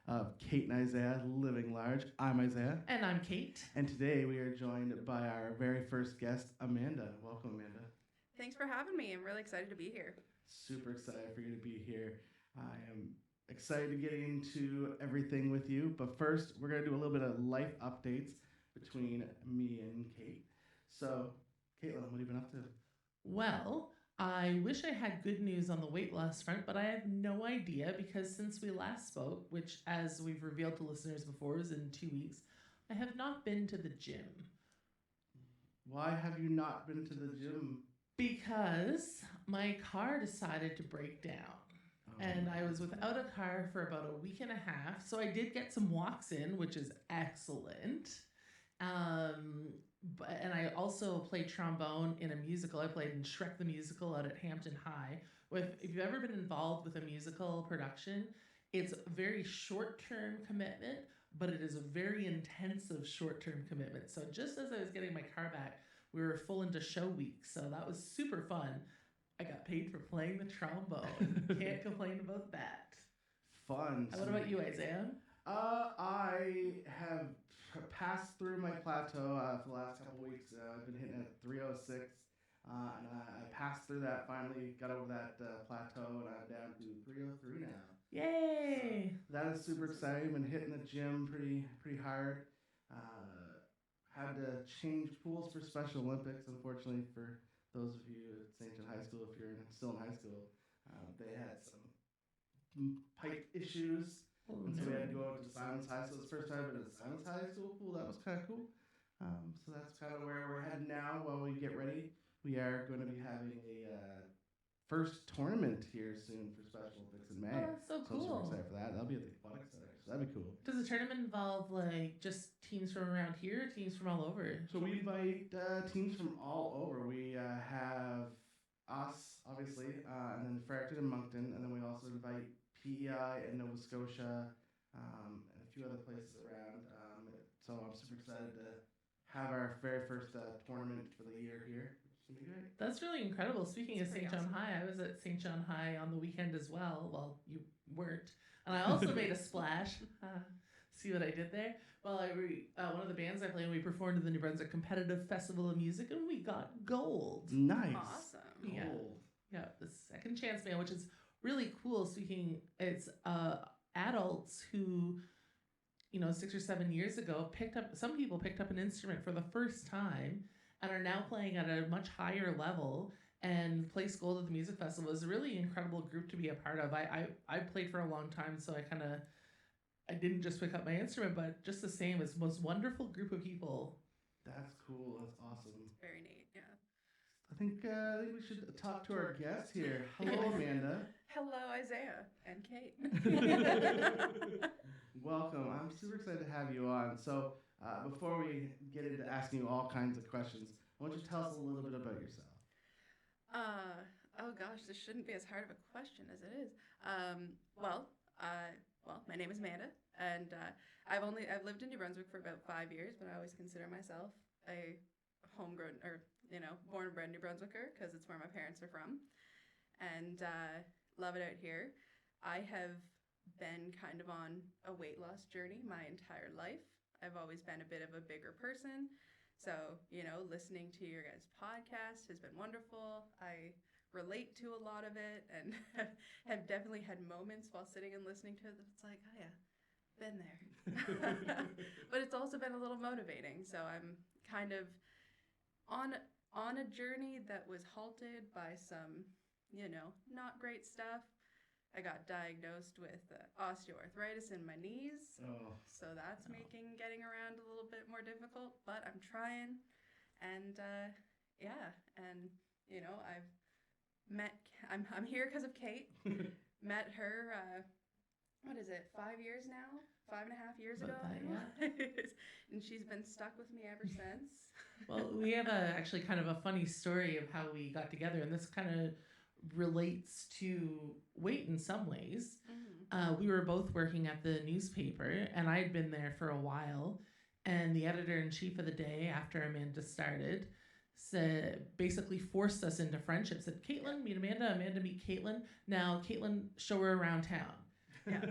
of Kate and Isaiah Living Large. I'm Isaiah. And I'm Kate. And today we are joined by our very first guest, Amanda. Welcome, Amanda. Thanks for having me. I'm really excited to be here. Super excited for you to be here. I am excited to get into everything with you. But first, we're going to do a little bit of life updates between me and Kate. So, Caitlin, what have you been up to? Well, I wish I had good news on the weight loss front, but I have no idea because since we last spoke, which as we've revealed to listeners before is in 2 weeks, I have not been to the gym. Why have you not been to the gym? Because my car decided to break down. And I was without a car for about a week and a half. So I did get some walks in, which is excellent. And I also played trombone in a musical. I played in Shrek the Musical out at Hampton High. If you've ever been involved with a musical production, it's a very short-term commitment, but it is a very intensive short-term commitment. So just as I was getting my car back, we were full into show week. So that was super fun. I got paid for playing the trombone. Can't complain about that. Fun. What about you, Isaiah? I have passed through my plateau for the last couple weeks. I've been hitting at 306, and I passed through that. Finally, got over that plateau, and I'm down to 303 now. Yay! So that is super exciting. Been hitting the gym pretty hard. Had to change pools for Special Olympics. Unfortunately, for those of you at St. John High School, if you're still in high school, they had some pipe issues. And so we had to go out to Simons High School. It's the first time I've been to Simons High School pool. That was kind of cool. So that's kind of where we're heading now while we get ready. We are going to be having a first tournament here soon for Special Olympics in May. Oh, that's so cool. I'm super excited for that. That'll be at the Aquatic Center. So that'd be cool. Does the tournament involve like just teams from around here or teams from all over? So we invite teams from all over. We have us, obviously, and then Fredericton and Moncton, and then we also invite PEI and Nova Scotia, and a few other places around. So I'm super excited to have our very first tournament for the year here. It's gonna be great. That's really incredible. Speaking of That's St. pretty John awesome. High, I was at St. John High on the weekend as well. Well, you weren't. And I also made a splash. See what I did there? Well, one of the bands I play in, we performed at the New Brunswick Competitive Festival of Music, and we got gold. Nice. Awesome. Yeah. Cool. Yeah, the Second Chance Band, which is really cool. Speaking, it's adults who, 6 or 7 years ago some people picked up an instrument for the first time and are now playing at a much higher level and placed gold at the music festival. It was a really incredible group to be a part of. I played for a long time, so I didn't just pick up my instrument, but just the same, it's the most wonderful group of people. That's cool. That's awesome. Very neat. Yeah. I think we should talk to our guest here. Hello, Amanda. Hello, Isaiah and Kate. Welcome. I'm super excited to have you on. So before we get into asking you all kinds of questions, why don't you tell us a little bit about yourself? Oh gosh, this shouldn't be as hard of a question as it is. Well, my name is Amanda, and I've lived in New Brunswick for about 5 years, but I always consider myself a homegrown or born and bred New Brunswicker because it's where my parents are from, and love it out here. I have been kind of on a weight loss journey my entire life. I've always been a bit of a bigger person, so listening to your guys' podcast has been wonderful. I relate to a lot of it and have definitely had moments while sitting and listening to it that it's like, oh yeah, been there. But it's also been a little motivating. So I'm kind of on a journey that was halted by some, not great stuff. I got diagnosed with osteoarthritis in my knees. Oh. So that's making getting around a little bit more difficult, but I'm trying. And I'm here because of Kate. Met her, 5 years now? 5.5 years ago? About that, And she's been stuck with me ever since. Well, we have actually kind of a funny story of how we got together, and this kind of relates to weight in some ways. Mm-hmm. We were both working at the newspaper, and I had been there for a while, and the editor-in-chief of the day, after Amanda started, basically forced us into friendship. Said, Caitlin, meet Amanda meet Caitlin. Now, Caitlin, show her around town. Yeah.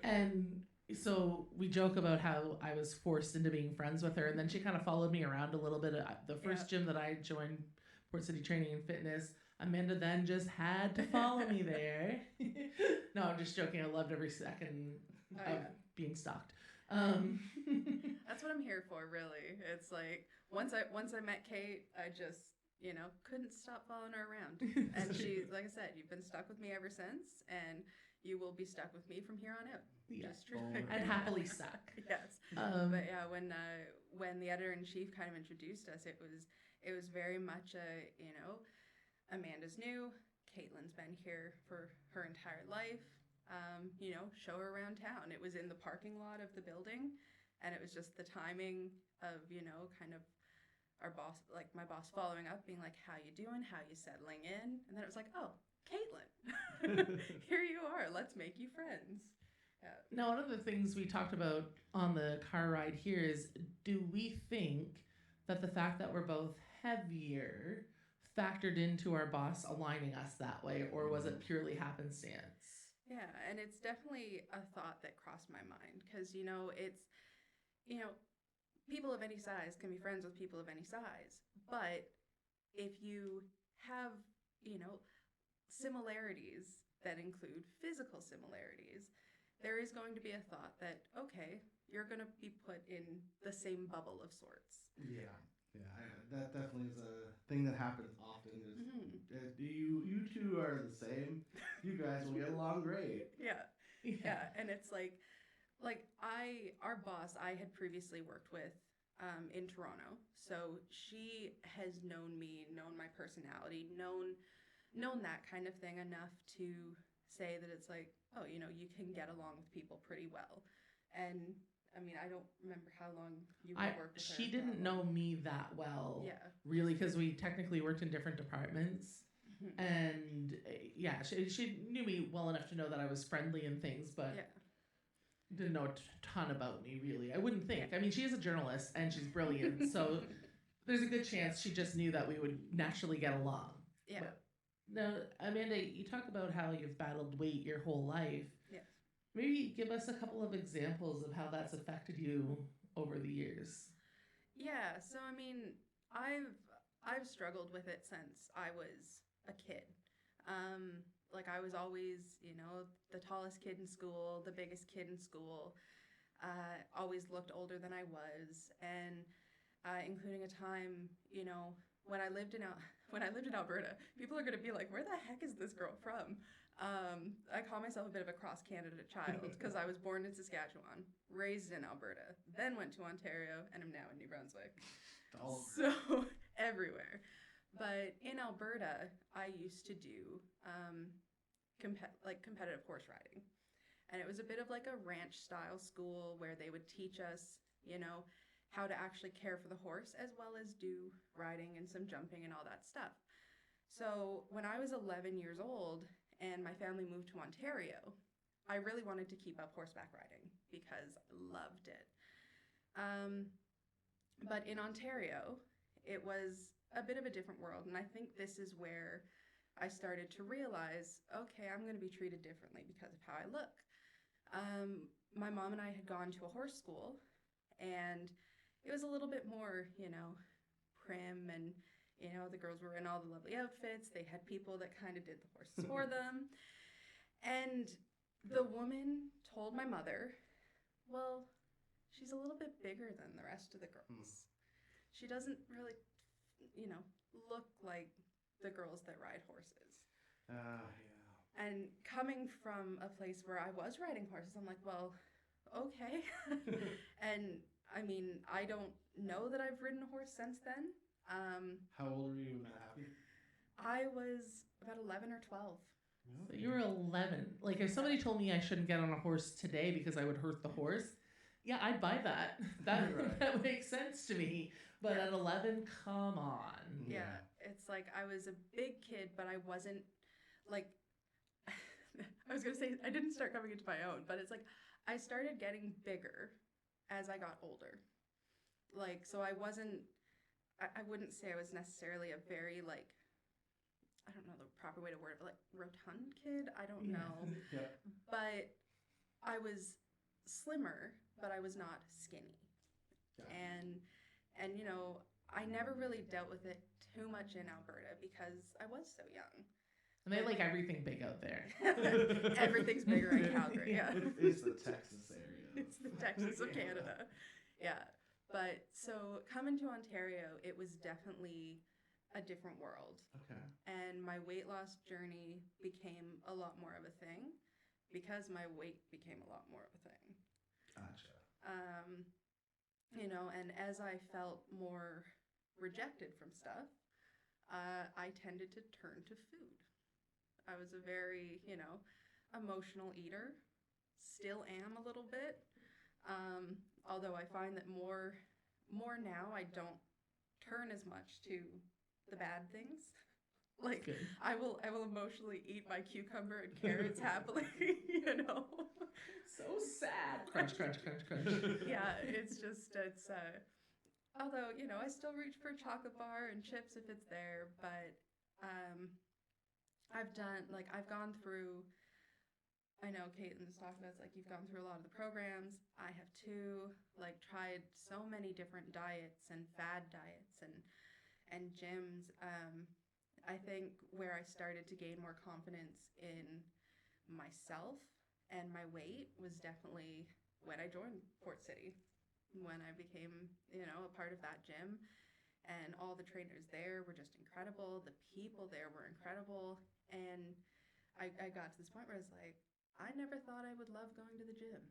And so we joke about how I was forced into being friends with her, and then she kind of followed me around a little bit. The first gym that I joined, Port City Training and Fitness, Amanda then just had to follow me there. No, I'm just joking. I loved every second of being stalked. That's what I'm here for, really. It's like once I met Kate, I just couldn't stop following her around. And she's, like I said, you've been stuck with me ever since, and you will be stuck with me from here on out. Yeah. Just true. And happily stuck. Yes. But yeah, when the editor in chief kind of introduced us, it was very much Amanda's new. Caitlin's been here for her entire life. Show her around town. It was in the parking lot of the building, and it was just the timing of kind of our boss, like my boss, following up, being like, "How you doing? How you settling in?" And then it was like, "Oh, Caitlin, here you are. Let's make you friends." Now, one of the things we talked about on the car ride here is, do we think that the fact that we're both heavier factored into our boss aligning us that way, or was it purely happenstance? Yeah, and it's definitely a thought that crossed my mind, because it's people of any size can be friends with people of any size, but if you have similarities that include physical similarities, there is going to be a thought that, okay, you're going to be put in the same bubble of sorts. Yeah, that definitely is a thing that happens often. You two are the same. You guys will get along great. Yeah, and it's like our boss I had previously worked with in Toronto, so she has known me, known my personality, known that kind of thing enough to say that it's like, oh, you can get along with people pretty well. And I mean, I don't remember how long you worked with her. She didn't know me that well, really, because we technically worked in different departments. And yeah, she knew me well enough to know that I was friendly and things, but didn't know a ton about me, really. I wouldn't think. I mean, she is a journalist and she's brilliant, so there's a good chance she just knew that we would naturally get along. Yeah. But now, Amanda, you talk about how you've battled weight your whole life. Yes. Maybe give us a couple of examples of how that's affected you over the years. Yeah, so I mean, I've struggled with it since I was a kid. I was always, the tallest kid in school, the biggest kid in school. Always looked older than I was, and including a time, when I lived in Alberta, people are going to be like, "Where the heck is this girl from?" I call myself a bit of a cross-Canada child because I was born in Saskatchewan, raised in Alberta, then went to Ontario, and I'm now in New Brunswick. So everywhere. But in Alberta, I used to do competitive horse riding. And it was a bit of like a ranch-style school where they would teach us, how to actually care for the horse, as well as do riding and some jumping and all that stuff. So when I was 11 years old and my family moved to Ontario, I really wanted to keep up horseback riding because I loved it. But in Ontario, it was a bit of a different world, and I think this is where I started to realize, okay, I'm going to be treated differently because of how I look. My mom and I had gone to a horse school, and it was a little bit more, prim, and, the girls were in all the lovely outfits. They had people that kind of did the horses for them. And the woman told my mother, well, she's a little bit bigger than the rest of the girls. She doesn't really, look like the girls that ride horses. Yeah. And coming from a place where I was riding horses, I'm like, well, okay. And I mean, I don't know that I've ridden a horse since then. How old were you when that happened? I was about 11 or 12. So you were 11. Like, if somebody told me I shouldn't get on a horse today because I would hurt the horse, yeah, I'd buy that. That makes sense to me. But at 11, come on. Yeah, it's like I was a big kid, but I wasn't like, I was going to say, I didn't start coming into my own, but it's like I started getting bigger as I got older. Like, so I wouldn't say I was necessarily a very, like, I don't know the proper way to word it, but like rotund kid? I don't know. Yeah. But I was slimmer, but I was not skinny. Gotcha. And you know, I never really dealt with it too much in Alberta because I was so young. And they like everything big out there. Everything's bigger in Calgary. Yeah, It's the Texas area. it's the Texas of Canada. Yeah, but so coming to Ontario, it was definitely a different world, Okay. and my weight loss journey became a lot more of a thing because my weight became a lot more of a thing. Gotcha. You know, and as I felt more rejected from stuff, I tended to turn to food. I was a very, you know, emotional eater. Still am a little bit. Although I find that more now I don't turn as much to the bad things. Like Good. I will emotionally eat my cucumber and carrots happily, you know. So sad. Crunch, crunch, crunch, crunch. Yeah, it's although, you know, I still reach for a chocolate bar and chips if it's there, but I've gone through, I know Caitlin's talked about, it's like you've gone through a lot of the programs. I have too, like tried so many different diets and fad diets and gyms. I think where I started to gain more confidence in myself and my weight was definitely when I joined Fort City, when I became, you know, a part of that gym. And all the trainers there were just incredible. The people there were incredible. And I got to this point where I was like, I never thought I would love going to the gym.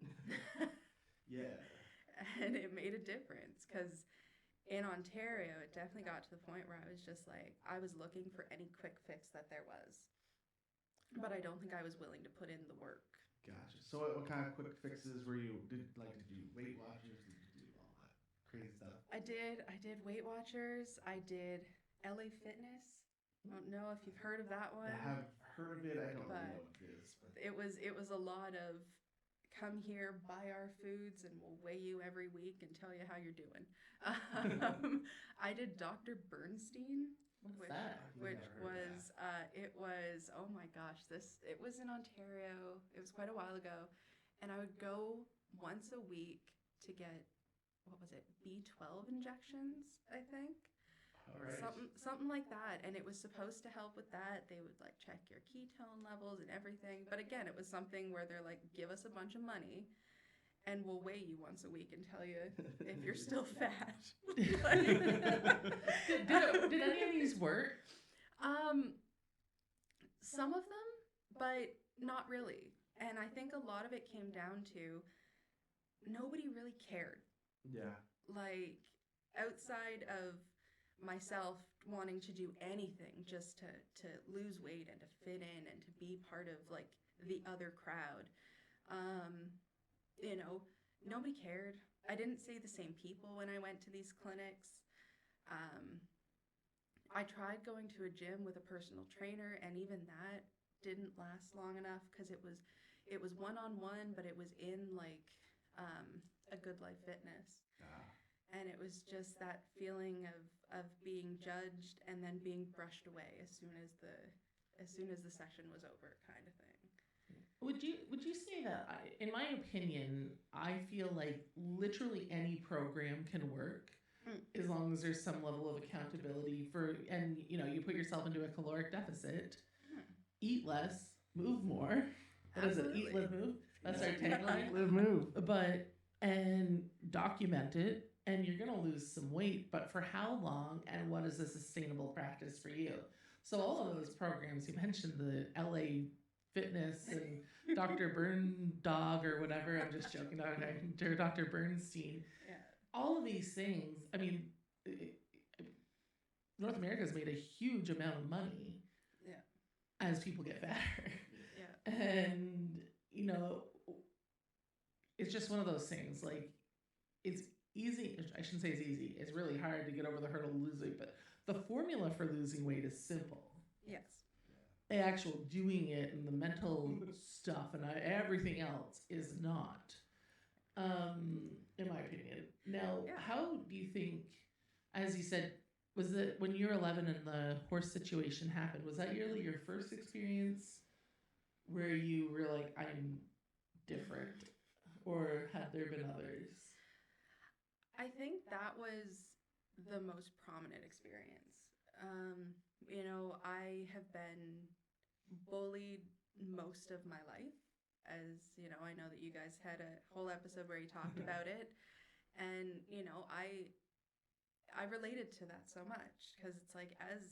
Yeah. And it made a difference because in Ontario, it definitely got to the point where I was just like, I was looking for any quick fix that there was. But I don't think I was willing to put in the work. Gotcha. So what kind of quick fixes were you did you Weight Watchers? Did you do all that crazy stuff? I did Weight Watchers. I did LA Fitness. I don't know if you've heard of that one. I have heard of it. I don't But know what it is. But it was a lot of come here, buy our foods, and we'll weigh you every week and tell you how you're doing. I did Dr. Bernstein, What's that? which Never heard of was it was, oh my gosh, it was in Ontario. It was quite a while ago, and I would go once a week to get, what was it, B12 injections, I think. All right. Something like that, and it was supposed to help with that. They would like check your ketone levels and everything, but again, it was something where they're like, give us a bunch of money and we'll weigh you once a week and tell you if you're still fat. Did any of these work? Some of them, but not really. And I think a lot of it came down to nobody really cared. Yeah. Like outside of myself wanting to do anything just to lose weight and to fit in and to be part of like the other crowd, you know, nobody cared. I didn't see the same people when I went to these clinics. I tried going to a gym with a personal trainer, and even that didn't last long enough because it was one-on-one, but it was in like a Good Life Fitness. And it was just that feeling of being judged and then being brushed away as soon as the session was over, kind of thing. Would you say that? In my opinion, I feel like literally any program can work as long as there's some level of accountability and you know, you put yourself into a caloric deficit, eat less, move more. What is it? Eat, live, move. That's our tagline. Live, move. And document it, and you're going to lose some weight, but for how long, and what is a sustainable practice for you? So all of those programs, you mentioned the LA Fitness and Dr. Burn Dog or whatever, I'm just joking, Dr. Bernstein. Yeah. All of these things, I mean, North America's made a huge amount of money as people get fatter. Yeah. And, you know, it's just one of those things, like, it's easy. I shouldn't say it's easy. It's really hard to get over the hurdle of losing, but the formula for losing weight is simple. Yes. The actual doing it and the mental stuff and everything else is not, in my opinion. Now, how do you think, as you said, was it when you were 11 and the horse situation happened, was that really your first experience where you were like, I'm different? Or there been others? I think that was the most prominent experience. You know, I have been bullied most of my life. As you know, I know that you guys had a whole episode where you talked about it, and you know, I related to that so much because it's like, as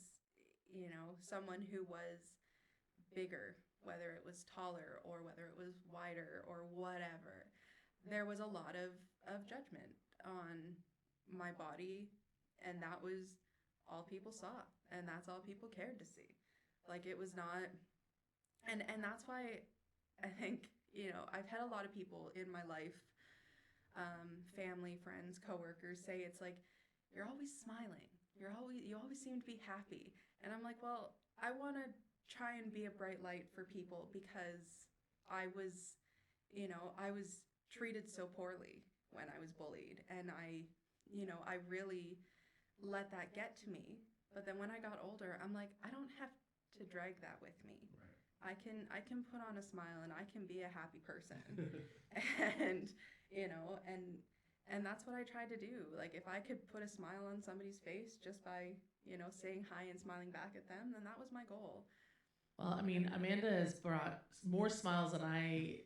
you know, someone who was bigger, whether it was taller or whether it was wider or whatever, there was a lot of judgment on my body, and that was all people saw, and that's all people cared to see. Like, it was not, and that's why I think, you know, I've had a lot of people in my life, family, friends, coworkers, say it's like, you're always smiling, you always seem to be happy, and I'm like, well, I want to try and be a bright light for people because I was, you know, I was treated so poorly when I was bullied, and you know, I really let that get to me. But then when I got older, I'm like, I don't have to drag that with me. Right. I can put on a smile and I can be a happy person. And you know, and that's what I tried to do. Like, if I could put a smile on somebody's face just by, you know, saying hi and smiling back at them, then that was my goal. Well, I mean, Amanda has brought more smiles than I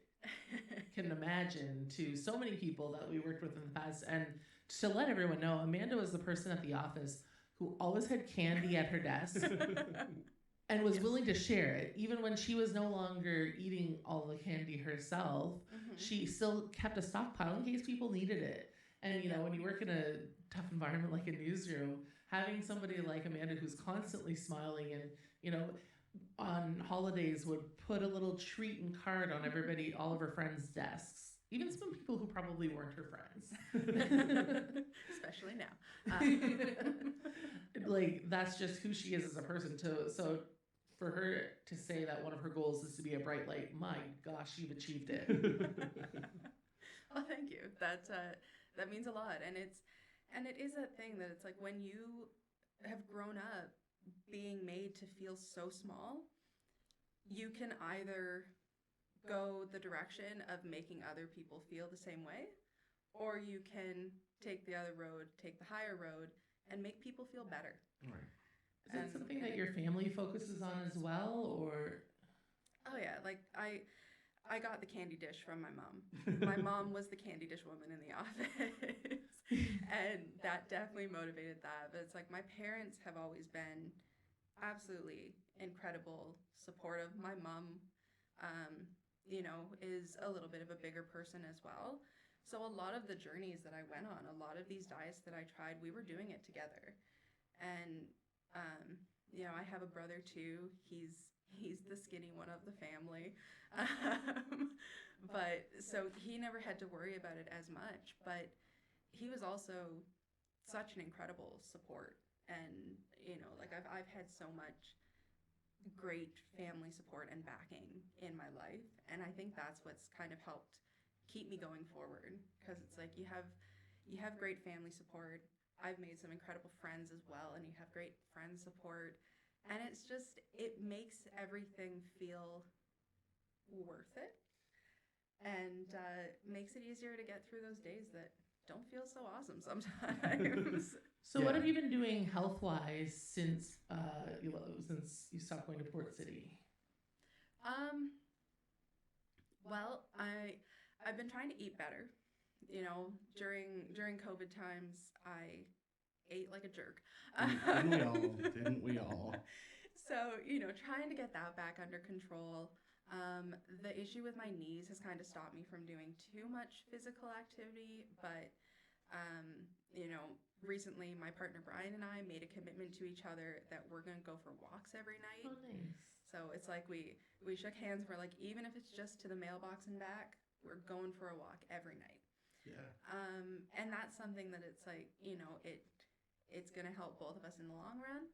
can imagine to so many people that we worked with in the past. And to let everyone know, Amanda was the person at the office who always had candy at her desk and was willing to share it. Even when she was no longer eating all the candy herself, she still kept a stockpile in case people needed it. And, you know, when you work in a tough environment like a newsroom, having somebody like Amanda who's constantly smiling and, you know, on holidays would put a little treat and card on everybody, all of her friends' desks, even some people who probably weren't her friends. Especially now. Like, that's just who she is as a person. So for her to say that one of her goals is to be a bright light, my gosh, you've achieved it. Well, thank you. That means a lot, and it is that thing that it's like, when you have grown up being made to feel so small, you can either go the direction of making other people feel the same way, or you can take the other road, take the higher road, and make people feel better. Right. Is that something that your family focuses on as well, or? Oh yeah, like I got the candy dish from my mom. My mom was the candy dish woman in the office. And that definitely motivated that. But it's like, my parents have always been absolutely incredible, supportive. My mom, you know, is a little bit of a bigger person as well. So a lot of the journeys that I went on, a lot of these diets that I tried, we were doing it together. And, you know, I have a brother too. He's the skinny one of the family. But so he never had to worry about it as much. But he was also such an incredible support. And, you know, like, I've had so much great family support and backing in my life. And I think that's what's kind of helped keep me going forward, because it's like, you have great family support. I've made some incredible friends as well, and you have great friend support. And it's just, it makes everything feel worth it, and makes it easier to get through those days that don't feel so awesome sometimes. So what have you been doing health-wise since you stopped going to Port City? Well, I've been trying to eat better. You know, during COVID times, I ate like a jerk. Didn't we all? So, you know, trying to get that back under control. The issue with my knees has kind of stopped me from doing too much physical activity, but, you know, recently my partner Brian and I made a commitment to each other that we're going to go for walks every night. Oh, nice. So it's like, we shook hands. We're like, even if it's just to the mailbox and back, we're going for a walk every night. Yeah. And that's something that it's like, you know, it's going to help both of us in the long run.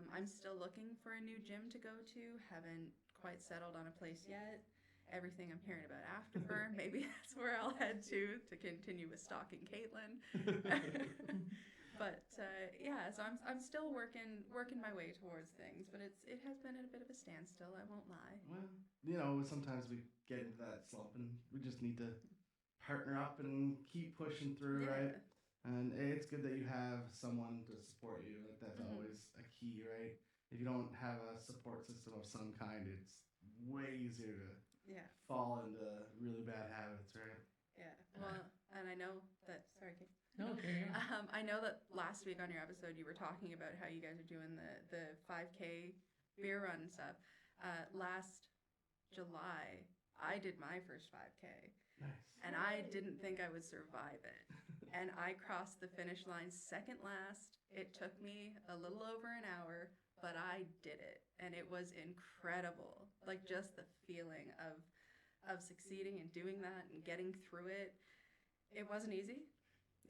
I'm still looking for a new gym to go to. Haven't quite settled on a place yet. Everything I'm hearing about Afterburn, maybe that's where I'll head to continue with stalking Caitlin. But yeah, so I'm still working my way towards things, but it has been at a bit of a standstill, I won't lie. Well, you know, sometimes we get into that slump and we just need to partner up and keep pushing through, right? And it's good that you have someone to support you. Like that's always a key, right? If you don't have a support system of some kind, it's way easier to fall into really bad habits, right? Yeah. Well, and I know that. Sorry, Kate. No, okay. I know that last week on your episode you were talking about how you guys are doing the 5K beer run stuff. Last July, I did my first 5K. Nice. And I didn't think I would survive it. And I crossed the finish line second last. It took me a little over an hour, but I did it. And it was incredible. Like just the feeling of succeeding and doing that and getting through it. It wasn't easy.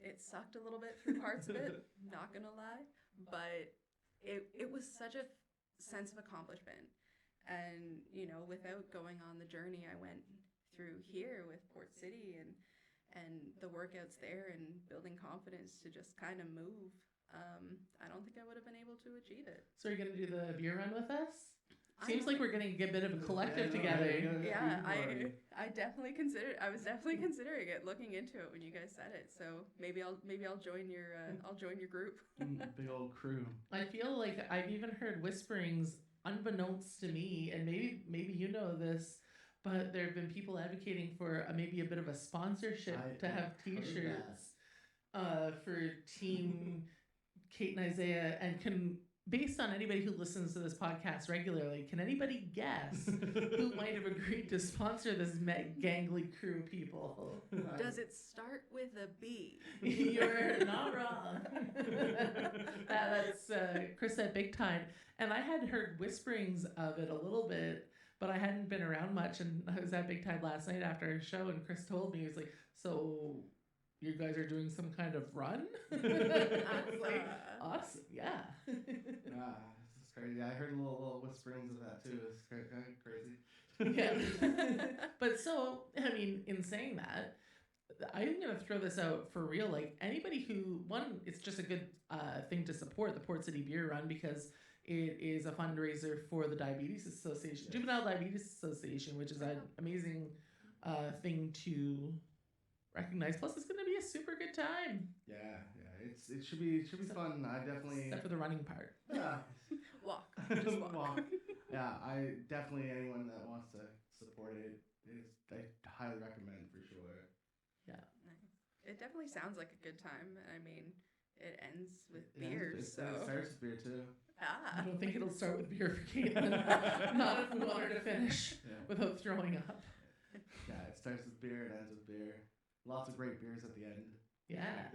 It sucked a little bit through parts of it, not gonna lie. But it was such a sense of accomplishment. And, you know, without going on the journey I went through here with Port City and the workouts there and building confidence to just kind of move, I don't think I would have been able to achieve it. So you're gonna do the beer run with us? Seems like we're gonna get a bit of a collective together. Yeah, I definitely considered. I was definitely considering it, looking into it when you guys said it. So maybe I'll join your group. Big old crew. I feel like I've even heard whisperings, unbeknownst to me, and maybe you know this, but there have been people advocating for maybe a bit of a sponsorship to have T-shirts for Team Kate and Isaiah, and based on anybody who listens to this podcast regularly, can anybody guess who might have agreed to sponsor this gangly crew of people? Does it start with a B? You're not wrong. That's Chris at Big Time. And I had heard whisperings of it a little bit, but I hadn't been around much. And I was at Big Time last night after our show, and Chris told me, he was like, so you guys are doing some kind of run? I was like, awesome, yeah. This is crazy. I heard little whisperings of that too. It's kind of crazy. Yeah. But so, I mean, in saying that, I'm going to throw this out for real. Like anybody who, it's just a good thing to support the Port City Beer Run because it is a fundraiser for the Diabetes Association, Juvenile Diabetes Association, which is an amazing thing to recognize. Plus, it's going to be a super good time. Yeah. It should be fun. I definitely, except for the running part. Yeah. Walk. Just walk. Yeah, I definitely, anyone that wants to support it I highly recommend for sure. Yeah. Nice. It definitely sounds like a good time. I mean, it ends with It beer, ends- so It starts with beer too. I don't think it'll start with beer for Caitlin. Not if we want her to finish without throwing up. Yeah, it starts with beer, it ends with beer. Lots of great beers at the end. Yeah.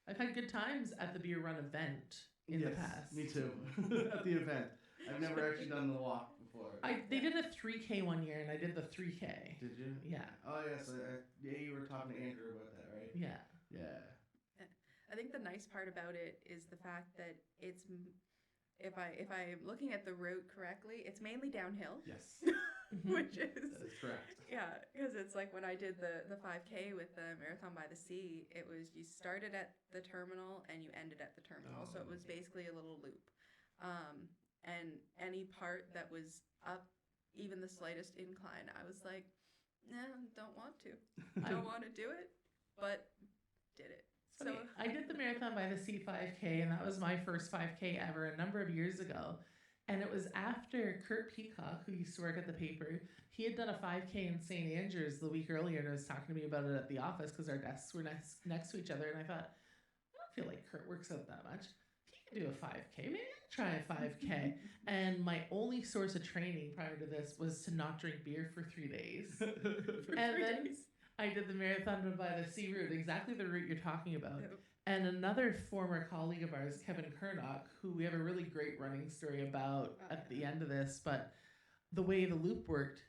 I've had good times at the beer run event in the past. Me too. At the event. I've never actually done the walk before. They did a 3K one year, and I did the 3K. Did you? Yeah. Oh, yes. You were talking to Andrew about that, right? Yeah. Yeah. I think the nice part about it is the fact that it's, if I'm looking at the route correctly, it's mainly downhill. Yes. Which is That is correct. Yeah, because it's like when I did the 5K with the Marathon by the Sea, it was you started at the terminal and you ended at the terminal, so it was basically a little loop. And any part that was up, even the slightest incline, I was like, nah, don't want to. Don't want to do it, but did it. So I did the Marathon by the Sea 5K, and that was my first 5K ever a number of years ago. And it was after Kurt Peacock, who used to work at the paper, he had done a 5K in St. Andrews the week earlier and was talking to me about it at the office because our desks were next to each other. And I thought, I don't feel like Kurt works out that much. He can do a 5K. Maybe I'll try a 5K. And my only source of training prior to this was to not drink beer for 3 days. I did the Marathon by the Sea route, exactly the route you're talking about. Yep. And another former colleague of ours, Kevin Kernock, who we have a really great running story about at the end of this, but the way the loop worked,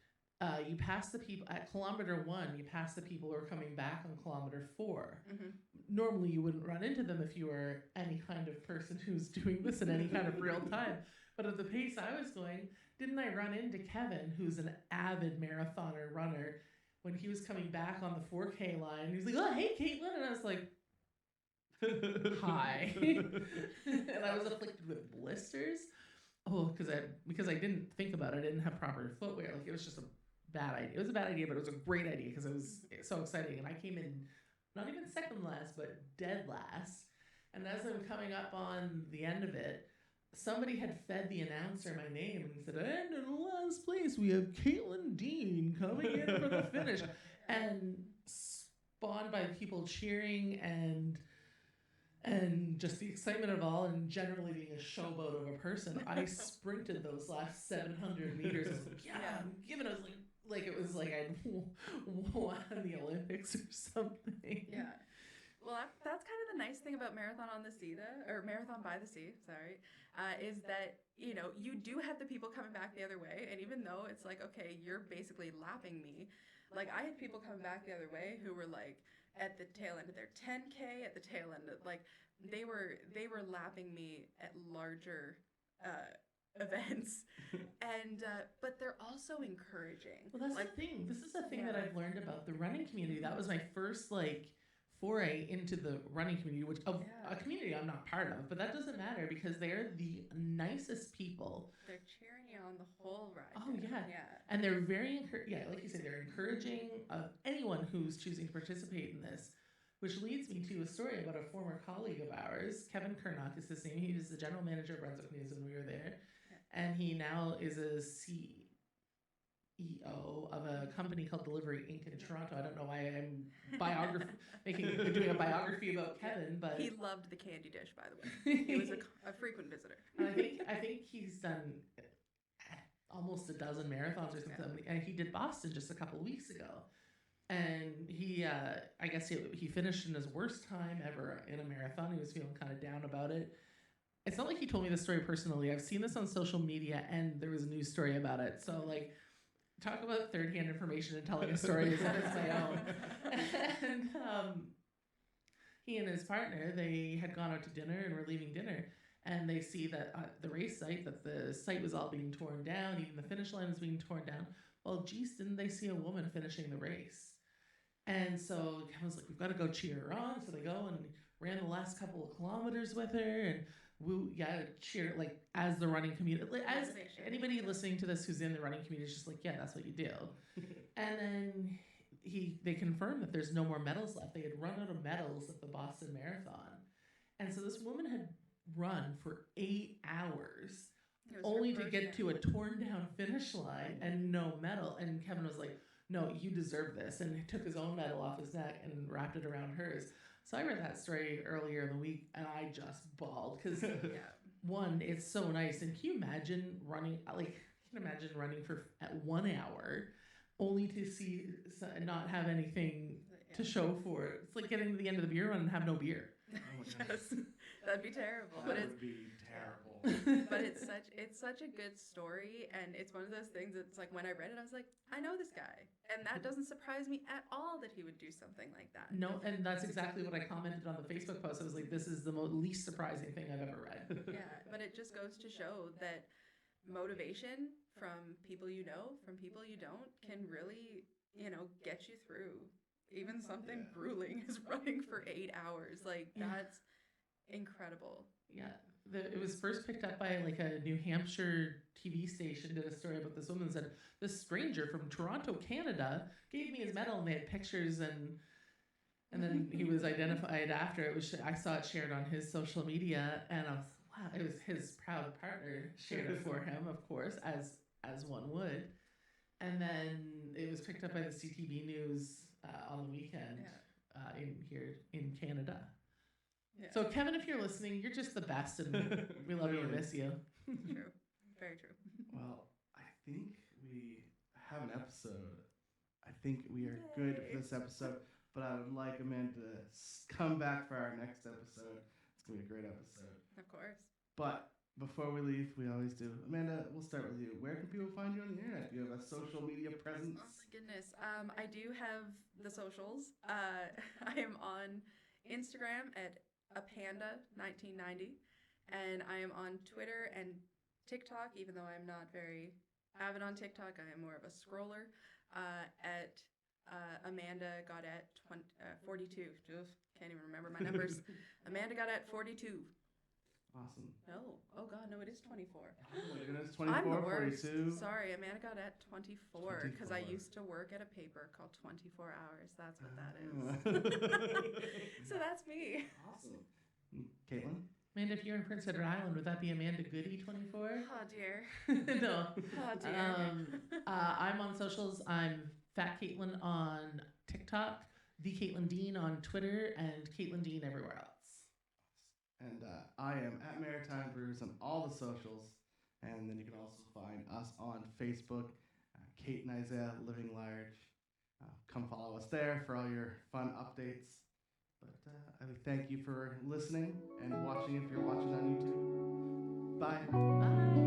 you pass the people at kilometer 1, you pass the people who are coming back on kilometer 4. Mm-hmm. Normally you wouldn't run into them if you were any kind of person who's doing this in any kind of real time. But at the pace I was going, didn't I run into Kevin, who's an avid marathoner runner, when he was coming back on the 4K line? He was like, oh, hey, Caitlin. And I was like, hi. And I was afflicted with blisters. Oh, because I didn't think about it. I didn't have proper footwear. Like, it was just a bad idea. It was a bad idea, but it was a great idea because it was so exciting. And I came in not even second last, but dead last. And as I'm coming up on the end of it, somebody had fed the announcer my name and said, and in last place, we have Caitlin Dean coming in for the finish. And spawned by people cheering and just the excitement of all, and generally being a showboat of a person, I sprinted those last 700 meters. I was like, yeah, I'm giving it like it was like I'd won the Olympics or something. Yeah. Well, that's kind of the nice thing about Marathon on the Sea, though, or Marathon by the Sea, sorry, is that, you know, you do have the people coming back the other way. And even though it's like, okay, you're basically lapping me, like I had people coming back the other way who were like at the tail end of their 10K, at the tail end of, like, they were lapping me at larger events, and but they're also encouraging. Well, that's like, the thing. This is the thing that I've learned about the running community. That was my first like foray into the running community, which of a community I'm not part of, but that doesn't matter because they're the nicest people. They're cheering you on the whole ride. Oh yeah, and they're very like you said, they're encouraging of anyone who's choosing to participate in this. Which leads me to a story about a former colleague of ours, Kevin Kernock is his name. He was the general manager of Brunswick News when we were there, and he now is a CEO of a company called Delivery Inc. in Toronto. I don't know why I'm doing a biography about Kevin, but he loved the candy dish, by the way. He was a frequent visitor. And I think he's done almost a dozen marathons or something, and he did Boston just a couple of weeks ago. And he, I guess he finished in his worst time ever in a marathon. He was feeling kind of down about it. It's not like he told me this story personally. I've seen this on social media, and there was a news story about it. So, like, talk about third-hand information and telling a story as if it's my own. And he and his partner, they had gone out to dinner and were leaving dinner. And they see that the race site, that the site was all being torn down. Even the finish line was being torn down. Well, geez, didn't they see a woman finishing the race? And so Kevin's like, we've got to go cheer her on. So they go and ran the last couple of kilometers with her, and cheer like as the running community, like, as anybody listening to this who's in the running community is just like, yeah, that's what you do. And then they confirmed that there's no more medals left. They had run out of medals at the Boston Marathon, and so this woman had run for 8 hours only to get to a torn down finish line and no medal. And Kevin was like, no, you deserve this. And he took his own medal off his neck and wrapped it around hers. So I read that story earlier in the week and I just bawled because one, it's so nice. And can you imagine running, for at 1 hour only to see, not have anything to show for it? It's like getting to the end of the beer run and have no beer. Oh, yes. That'd be terrible. That would be terrible. But it's such a good story, and it's one of those things that's like when I read it, I was like, I know this guy, and that doesn't surprise me at all that he would do something like that. No, and that's exactly what I commented on the Facebook post. I was like, this is the least surprising thing I've ever read. Yeah, but it just goes to show that motivation from people you know, from people you don't, can really, get you through even something grueling as running for 8 hours. Like, that's incredible. Yeah. It was first picked up by like a New Hampshire TV station, did a story about this woman, said this stranger from Toronto, Canada gave me his medal, and they had pictures, and then he was identified after it was. I saw it shared on his social media, and I was, wow, it was his proud partner shared it for him, of course, as one would. And then it was picked up by the CTV News on the weekend in Canada. Yeah. So Kevin, if you're listening, you're just the best, and we love you and miss you. True, very true. Well, I think we have an episode. I think we are good for this episode, but I would like Amanda to come back for our next episode. It's gonna be a great episode. Of course. But before we leave, we always do. Amanda, we'll start with you. Where can people find you on the internet? Do you have a social media presence? Oh my goodness. I do have the socials. I am on Instagram at apanda1990, and I am on Twitter and TikTok, even though I'm not very avid on TikTok. I am more of a scroller, at Amanda Gaudette 42. Can't even remember my numbers. Amanda Gaudette 42. Awesome. No. Oh God, no, it is 24. Oh my goodness, I'm 24, the worst. 42. Sorry, Amanda got at 24 because I 24. used to work at a paper called 24 Hours. That's what that Ah. is. So that's me. Awesome. Caitlin? Amanda, if you're in Prince Edward Island, would that be Amanda Goody 24? Oh dear. No. Oh dear. I'm on socials. I'm Fat Caitlin on TikTok, the Caitlin Dean on Twitter, and Caitlin Dean everywhere else. And I am at Maritime Brews on all the socials. And then you can also find us on Facebook, Kate and Isaiah Living Large. Come follow us there for all your fun updates. But I thank you for listening and watching if you're watching on YouTube. Bye. Bye.